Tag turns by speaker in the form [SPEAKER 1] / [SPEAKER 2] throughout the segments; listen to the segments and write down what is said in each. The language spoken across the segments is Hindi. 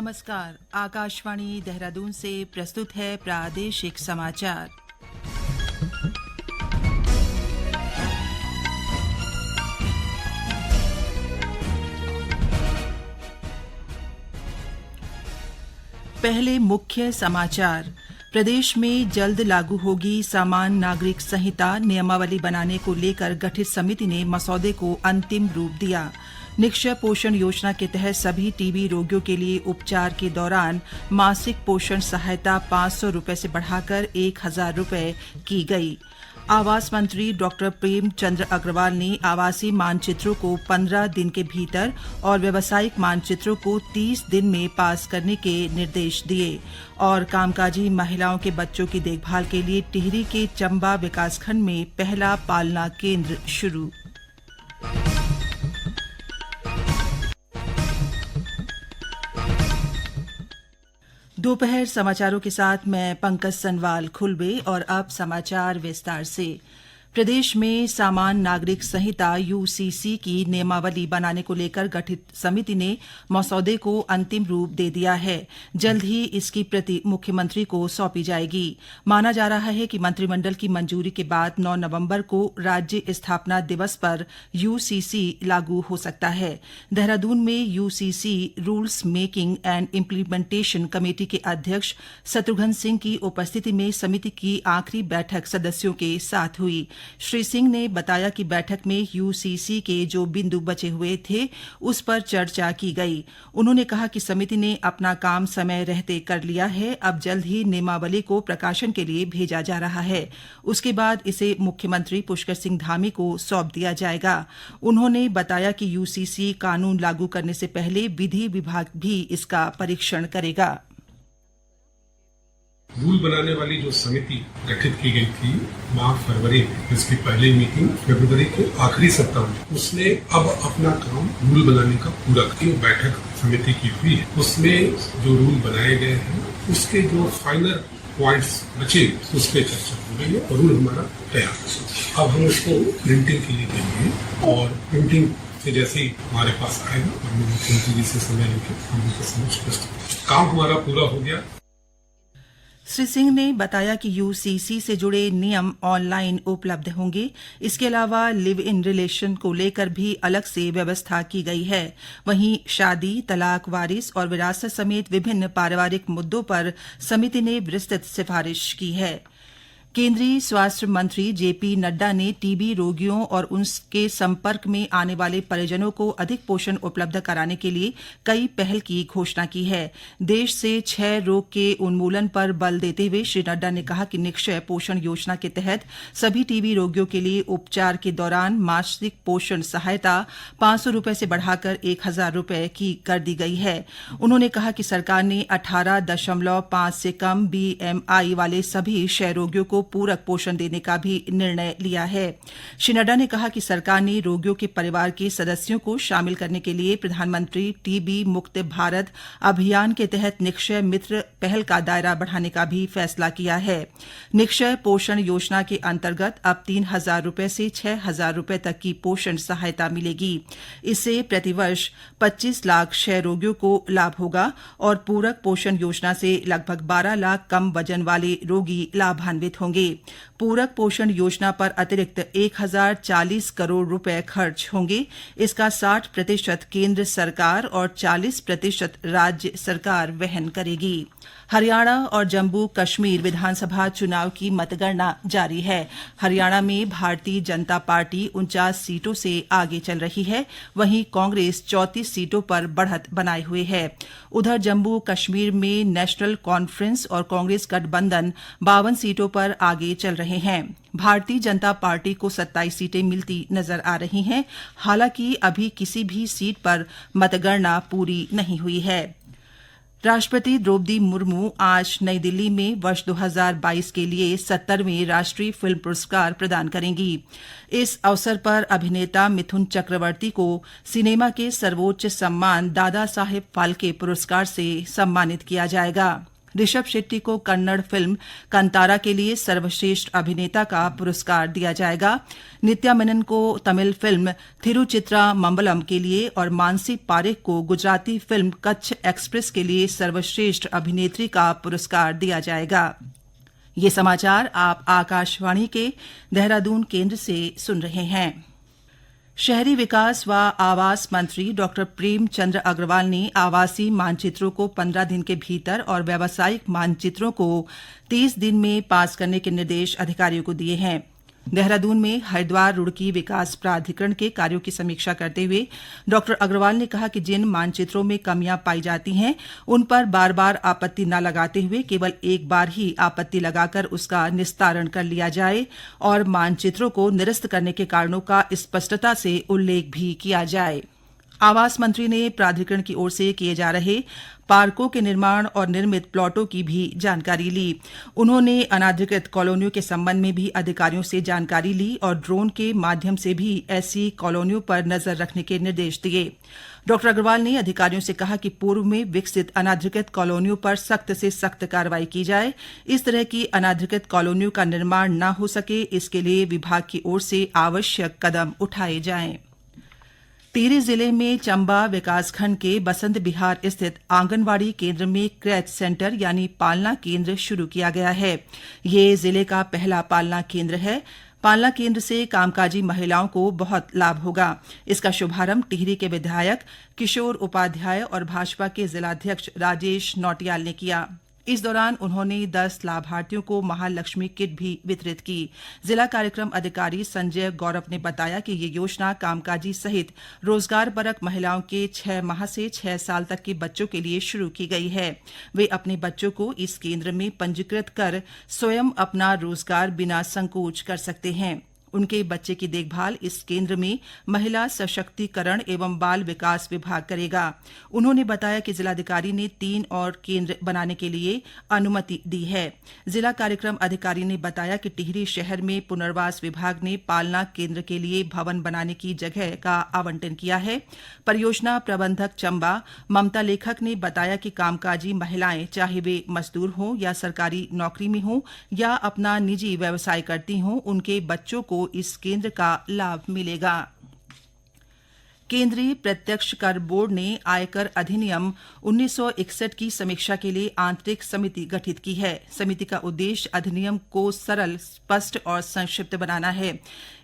[SPEAKER 1] नमस्कार। आकाशवाणी देहरादून से प्रस्तुत है प्रादेशिक समाचार। पहले मुख्य समाचार। प्रदेश में जल्द लागू होगी सामान्य नागरिक संहिता। नियमावली बनाने को लेकर गठित समिति ने मसौदे को अंतिम रूप दिया। निक्षय पोषण योजना के तहत सभी टीबी रोगियों के लिए उपचार के दौरान मासिक पोषण सहायता 500 रुपये से बढ़ाकर 1000 रुपये की गई। आवास मंत्री डॉ प्रेम चंद्र अग्रवाल ने आवासीय मानचित्रों को 15 दिन के भीतर और व्यावसायिक मानचित्रों को 30 दिन में पास करने के निर्देश दिए। और कामकाजी महिलाओं के बच्चों की देखभाल के लिए टिहरी के चंबा विकासखंड में पहला पालना केंद्र शुरू। दोपहर समाचारों के साथ मैं पंकज सनवाल खुलबे। और अब समाचार विस्तार से। प्रदेश में सामान्य नागरिक संहिता यूसीसी की नियमावली बनाने को लेकर गठित समिति ने मसौदे को अंतिम रूप दे दिया है। जल्द ही इसकी प्रति मुख्यमंत्री को सौंपी जाएगी। माना जा रहा है कि मंत्रिमंडल की मंजूरी के बाद 9 नवंबर को राज्य स्थापना दिवस पर यूसीसी लागू हो सकता है। देहरादून में UCC rules making and implementation committee के अध्यक्ष शत्रुघ्न सिंह की उपस्थिति में समिति की आखिरी बैठक सदस्यों के साथ हुई। श्री सिंह ने बताया कि बैठक में यूसीसी के जो बिंदु बचे हुए थे उस पर चर्चा की गई। उन्होंने कहा कि समिति ने अपना काम समय रहते कर लिया है। अब जल्द ही नियमावली को प्रकाशन के लिए भेजा जा रहा है। उसके बाद इसे मुख्यमंत्री पुष्कर सिंह धामी को सौंप दिया जाएगा। उन्होंने बताया कि यूसीसी कानून लागू करने से पहले विधि विभाग भी इसका परीक्षण करेगा।
[SPEAKER 2] रूल बनाने वाली जो समिति गठित की गई थी मार्च फरवरी में, इसकी पहली मीटिंग फरवरी के आखिरी सप्ताह में, उसने अब अपना काम रूल बनाने का पूरा की बैठक समिति की हुई है। उसमें जो रूल बनाए गए हैं उसके जो फाइनल पॉइंट्स बचे उस पर चर्चा हो गई है और रूल हमारा तैयार है। अब हम उसको प्रिंटिंग के लिए देंगे और प्रिंटिंग से जैसे ही हमारे पास आएगा और मुख्यमंत्री जी से समय लेकर हम उनके समक्ष प्रस्तुत। काम हमारा पूरा हो गया।
[SPEAKER 1] श्री सिंह ने बताया कि यूसीसी से जुड़े नियम ऑनलाइन उपलब्ध होंगे। इसके अलावा लिव इन रिलेशन को लेकर भी अलग से व्यवस्था की गई है। वहीं शादी, तलाक, वारिस और विरासत समेत विभिन्न पारिवारिक मुद्दों पर समिति ने विस्तृत सिफारिश की है। केंद्रीय स्वास्थ्य मंत्री जेपी नड्डा ने टीबी रोगियों और उनके संपर्क में आने वाले परिजनों को अधिक पोषण उपलब्ध कराने के लिए कई पहल की घोषणा की है। देश से क्षय रोग के उन्मूलन पर बल देते हुए श्री नड्डा ने कहा कि निक्षय पोषण योजना के तहत सभी टीबी रोगियों के लिए उपचार के दौरान मासिक पोषण सहायता 500 रुपये से बढ़ाकर 1000 रुपये की कर दी गई है। उन्होंने कहा कि सरकार ने 18.5 से कम BMI वाले सभी क्षय रोगियों को पूरक पोषण देने का भी निर्णय लिया है। श्री नड्डा ने कहा कि सरकार ने रोगियों के परिवार के सदस्यों को शामिल करने के लिए प्रधानमंत्री टीबी मुक्त भारत अभियान के तहत निक्षय मित्र पहल का दायरा बढ़ाने का भी फैसला किया है। निक्षय पोषण योजना के अंतर्गत अब 3000 रुपये से 6000 रुपये तक की पोषण सहायता मिलेगी। इससे प्रतिवर्ष 25 लाख क्षय रोगियों को लाभ होगा और पूरक पोषण योजना से लगभग 12 लाख कम वजन वाले रोगी लाभान्वित होंगे। पूरक पोषण योजना पर अतिरिक्त 1040 करोड़ रुपए खर्च होंगे। इसका 60% केंद्र सरकार और 40% राज्य सरकार वहन करेगी। हरियाणा और जम्मू कश्मीर विधानसभा चुनाव की मतगणना जारी है। हरियाणा में भारतीय जनता पार्टी 49 सीटों से आगे चल रही है। वहीं कांग्रेस 34 सीटों पर बढ़त बनाए हुए है। उधर जम्मू कश्मीर में नेशनल कॉन्फ्रेंस और कांग्रेस गठबंधन 52 सीटों पर आगे चल रहे हैं। भारतीय जनता पार्टी को 27 सीटें मिलती नजर आ रही हैं। हालांकि अभी किसी भी सीट पर मतगणना पूरी नहीं हुई है। राष्ट्रपति द्रौपदी मुर्मू आज नई दिल्ली में वर्ष 2022 के लिए 70वें राष्ट्रीय फिल्म पुरस्कार प्रदान करेंगी। इस अवसर पर अभिनेता मिथुन चक्रवर्ती को सिनेमा के सर्वोच्च सम्मान दादा साहेब फाल्के पुरस्कार से सम्मानित किया जाएगा। ऋषभ शेट्टी को कन्नड़ फिल्म कंतारा के लिए सर्वश्रेष्ठ अभिनेता का पुरस्कार दिया जाएगा। नित्या मेनन को तमिल फिल्म थिरुचित्रा मंबलम के लिए और मानसी पारेख को गुजराती फिल्म कच्छ एक्सप्रेस के लिए सर्वश्रेष्ठ अभिनेत्री का पुरस्कार दिया जाएगा। ये समाचार आप आकाशवाणी के देहरादून केंद्र से सुन रहे हैं। शहरी विकास व आवास मंत्री डॉ प्रेम चंद्र अग्रवाल ने आवासीय मानचित्रों को 15 दिन के भीतर और व्यावसायिक मानचित्रों को 30 दिन में पास करने के निर्देश अधिकारियों को दिए हैं। देहरादून में हरिद्वार रुड़की विकास प्राधिकरण के कार्यों की समीक्षा करते हुए डॉ अग्रवाल ने कहा कि जिन मानचित्रों में कमियां पाई जाती हैं उन पर बार बार आपत्ति न लगाते हुए केवल एक बार ही आपत्ति लगाकर उसका निस्तारण कर लिया जाए और मानचित्रों को निरस्त करने के कारणों का स्पष्टता से उल्लेख भी किया जाए। आवास मंत्री ने प्राधिकरण की ओर से किए जा रहे पार्कों के निर्माण और निर्मित प्लॉटों की भी जानकारी ली। उन्होंने अनाधिकृत कॉलोनियों के संबंध में भी अधिकारियों से जानकारी ली और ड्रोन के माध्यम से भी ऐसी कॉलोनियों पर नजर रखने के निर्देश दिए। डॉ अग्रवाल ने अधिकारियों से कहा कि पूर्व में विकसित अनाधिकृत कॉलोनियों पर सख्त से सख्त कार्रवाई की जाए। इस तरह की अनाधिकृत कॉलोनियों का निर्माण न हो सके, इसके लिए विभाग की ओर से आवश्यक कदम उठाए जाएं। टिहरी जिले में चंबा विकासखंड के बसंत विहार स्थित आंगनवाड़ी केंद्र में क्रैच सेंटर यानी पालना केंद्र शुरू किया गया है। ये जिले का पहला पालना केंद्र है। पालना केंद्र से कामकाजी महिलाओं को बहुत लाभ होगा। इसका शुभारंभ टिहरी के विधायक किशोर उपाध्याय और भाजपा के जिलाध्यक्ष राजेश नौटियाल ने किया। इस दौरान उन्होंने 10 लाभार्थियों को महालक्ष्मी किट भी वितरित की। जिला कार्यक्रम अधिकारी संजय गौरव ने बताया कि ये योजना कामकाजी सहित रोजगारपरक महिलाओं के 6 माह से 6 साल तक के बच्चों के लिए शुरू की गई है। वे अपने बच्चों को इस केंद्र में पंजीकृत कर स्वयं अपना रोजगार बिना संकोच कर सकते हैं। उनके बच्चे की देखभाल इस केंद्र में महिला सशक्तिकरण एवं बाल विकास विभाग करेगा। उन्होंने बताया कि जिलाधिकारी ने 3 और केंद्र बनाने के लिए अनुमति दी है। जिला कार्यक्रम अधिकारी ने बताया कि टिहरी शहर में पुनर्वास विभाग ने पालना केंद्र के लिए भवन बनाने की जगह का आवंटन किया है। परियोजना प्रबंधक चंबा ममता लेखक ने बताया कि कामकाजी महिलाएं चाहे वे मजदूर हों या सरकारी नौकरी में हों या अपना निजी व्यवसाय करती हों, उनके बच्चों को इस केंद्र का लाभ मिलेगा। केंद्रीय प्रत्यक्ष कर बोर्ड ने आयकर अधिनियम 1961 की समीक्षा के लिए आंतरिक समिति गठित की है। समिति का उद्देश्य अधिनियम को सरल, स्पष्ट और संक्षिप्त बनाना है।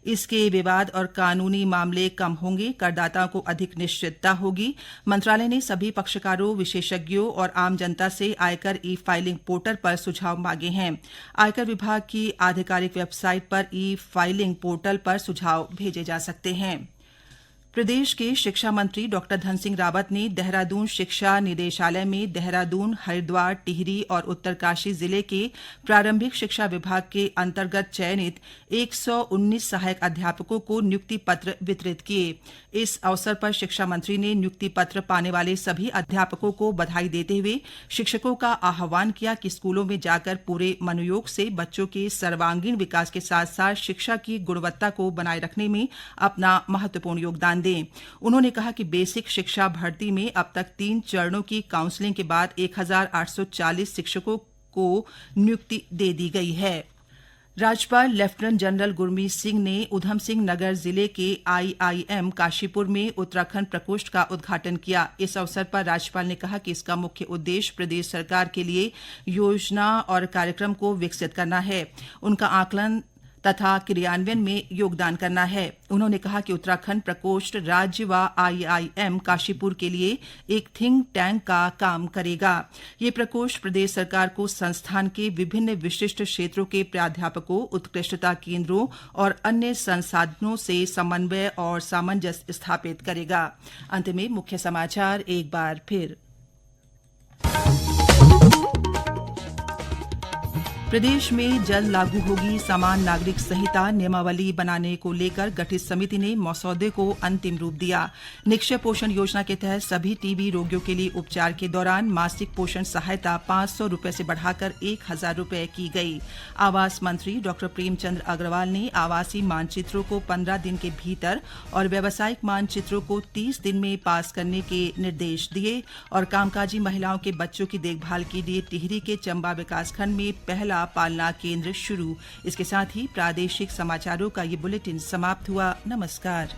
[SPEAKER 1] इसके विवाद और कानूनी मामले कम होंगे, करदाताओं को अधिक निश्चितता होगी। मंत्रालय ने सभी पक्षकारों, विशेषज्ञों और आम जनता से आयकर ई फाइलिंग पोर्टल पर सुझाव मांगे हैं। आयकर विभाग की आधिकारिक वेबसाइट पर ई फाइलिंग पोर्टल पर सुझाव भेजे जा सकते हैं। प्रदेश के शिक्षा मंत्री डॉ धन सिंह रावत ने देहरादून शिक्षा निदेशालय में देहरादून, हरिद्वार, टिहरी और उत्तरकाशी जिले के प्रारंभिक शिक्षा विभाग के अंतर्गत चयनित 119 सहायक अध्यापकों को नियुक्ति पत्र वितरित किए। इस अवसर पर शिक्षा मंत्री ने नियुक्ति पत्र पाने वाले सभी अध्यापकों को बधाई देते हुए शिक्षकों का आह्वान किया कि स्कूलों में जाकर पूरे मनोयोग से बच्चों के सर्वांगीण विकास के साथ साथ शिक्षा की गुणवत्ता को बनाए रखने में अपना महत्वपूर्ण योगदान दें। उन्होंने कहा कि बेसिक शिक्षा भर्ती में अब तक 3 चरणों की काउंसलिंग के बाद 1840 शिक्षकों को नियुक्ति दे दी गई है। राज्यपाल लेफ्टिनेंट जनरल गुरमीत सिंह ने ऊधम सिंह नगर जिले के IIM काशीपुर में उत्तराखंड प्रकोष्ठ का उद्घाटन किया। इस अवसर पर राज्यपाल ने कहा कि इसका मुख्य उद्देश्य प्रदेश सरकार के लिए योजना और कार्यक्रम को विकसित करना है, उनका आकलन तथा क्रियान्वयन में योगदान करना है। उन्होंने कहा कि उत्तराखंड प्रकोष्ठ राज्य व IIM काशीपुर के लिए एक थिंक टैंक का काम करेगा। ये प्रकोष्ठ प्रदेश सरकार को संस्थान के विभिन्न विशिष्ट क्षेत्रों के प्राध्यापकों, उत्कृष्टता केंद्रों और अन्य संसाधनों से समन्वय और सामंजस्य स्थापित करेगा। अंत में मुख्य समाचार एक बार फिर। प्रदेश में जल्द लागू होगी समान नागरिक संहिता। नियमावली बनाने को लेकर गठित समिति ने मसौदे को अंतिम रूप दिया। निक्षय पोषण योजना के तहत सभी टीबी रोगियों के लिए उपचार के दौरान मासिक पोषण सहायता 500 रुपये से बढ़ाकर 1000 रुपये की गई। आवास मंत्री डॉ प्रेमचंद अग्रवाल ने आवासीय मानचित्रों को 15 दिन के भीतर और व्यावसायिक मानचित्रों को 30 दिन में पास करने के निर्देश दिए और कामकाजी महिलाओं के बच्चों की देखभाल के लिए टिहरी के चंबा विकासखंड में पहला पालना केंद्र शुरू। इसके साथ ही प्रादेशिक समाचारों का ये बुलेटिन समाप्त हुआ। नमस्कार।